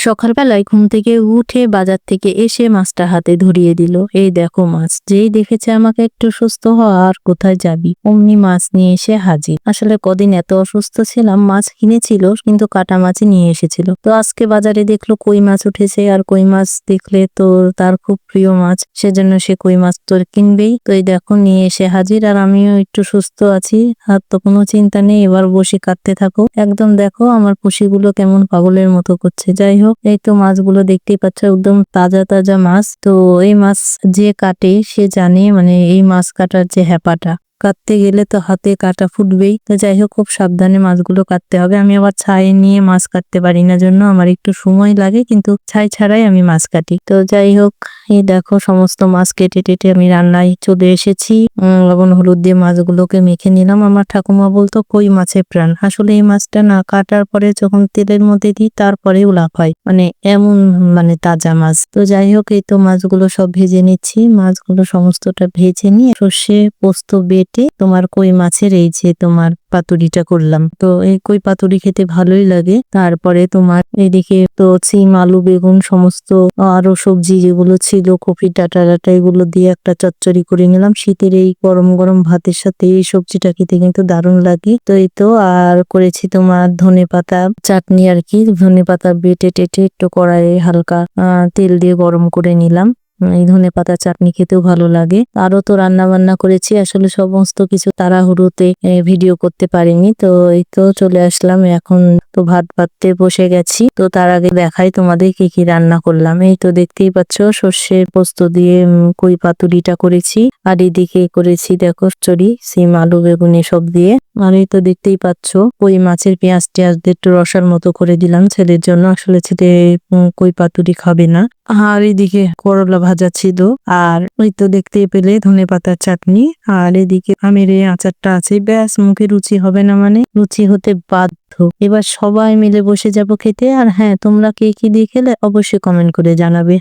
সকালবেলায় ঘুম থেকে উঠে বাজার থেকে এসে মাছটা হাতে ধরিয়ে দিল। এই দেখো মাছ। যেই দেখেছে আমাকে একটু সুস্থ হওয়া, আর কোথায় যাবি, অমনি মাছ নিয়ে এসে হাজির। আসলে কদিন এত অসুস্থ ছিলাম, মাছ কিনেছিল কিন্তু কাটা মাছই নিয়ে এসেছিল। তো আজকে বাজারে দেখলো কই মাছ উঠেছে, আর কই মাছ দেখলে তো তার খুব প্রিয় মাছ, সেজন্য সে কই মাছ তো কিনবেই। তো এই দেখো নিয়ে এসে হাজির, আর আমিও একটু সুস্থ আছি, আর তো কোনো চিন্তা নেই। এবার বসে কাটতে থাকো। একদম দেখো আমার পুষিগুলো কেমন পাগলের মতো করছে। যাই হোক, এই তো মাছগুলো দেখতেই পাচ্ছ, একদম তাজা তাজা মাছ। তো এই মাছ যে কাটে সে জানে, মানে এই মাছ কাটার যে হ্যাপাটা, কাটতে গেলে তো হাতে কাটা ফুটবেই। তো যাই হোক, খুব সাবধানে মাছগুলো কাটতে হবে। আমি আবার ছাই নিয়ে মাছ কাটতে পারি না, জন্য আমার একটু সময় লাগে, কিন্তু ছাই ছাড়াই আমি মাছ কাটি। তো যাই হোক, এই দেখো সমস্ত মাছ কেটে টেটে আমি রান্নায় চলে এসেছি। লবণ হলুদ দিয়ে মাছগুলোকে মেখে নিলাম। আমার ঠাকুমা বলতো কই মাছের প্রাণ। আসলে এই মাছটা না কাটার পরে যখন তেলের মধ্যে দিই তারপরেও লাভ হয়, মানে এমন মানে তাজা মাছ। তো যাই হোক, এই তো মাছগুলো সব ভেজে নিচ্ছি। মাছগুলো সমস্তটা ভেজে নিয়ে সর্ষে পোস্ত বেটে তোমার কই মাছের এই যে তোমার পাতুরিটা করলাম। তো এই কই পাতুরি খেতে ভালোই লাগে। তারপরে তোমার এদিকে তো সিম আলু বেগুন সমস্ত আরো সবজি যেগুলো ছিল, কপি ডাঁটা ডাটা, এগুলো দিয়ে একটা চচ্চড়ি করে নিলাম। শীতের এই গরম গরম ভাতের সাথে এই সবজিটা খেতে কিন্তু দারুণ লাগে। তো এই তো আর করেছি তোমার ধনেপাতা চাটনি আর কি। ধনেপাতা বেটে টেটে একটু কড়াইয়ে হালকা তেল দিয়ে গরম করে নিলাম। এই ধনেপাতা চাটনি খেতেও ভালো লাগে। আরো তো রান্না বান্না করেছি, আসলে সমস্ত কিছু তাড়াহুড়োতে ভিডিও করতে পারিনি। তো এই তো চলে আসলাম, এখন তো ভাত ভাততে বসে গেছি। তো তার আগে দেখাই তোমাদের কি কি রান্না করলাম। এই তো দেখতেই পাচ্ছ, সর্ষে পোস্ত দিয়ে কই পাতুরিটা করেছি, আর এদিকে করেছি দেখো চচ্চড়ি সিম আলু বেগুন সব দিয়ে। আর এই তো দেখতেই পাচ্ছ কই মাছের পেঁয়াজ টিয়াজ দিয়ে একটু রসার মতো করে দিলাম ছেলের জন্য, আসলে ছেলে কই পাতুরি খাবে না। আর এদিকে করলা ভাজা ছিল, আর ওই তো দেখতে পেলে ধনেপাতার চাটনি, আর এদিকে আমের এই আচারটা আছে। ব্যাস, মুখে রুচি হবে না মানে রুচি হতে বাধ্য। এবার সবাই মিলে বসে যাব খেতে। আর হ্যাঁ, তোমরা কে কি দিয়ে খেলে অবশ্যই কমেন্ট করে জানাবে।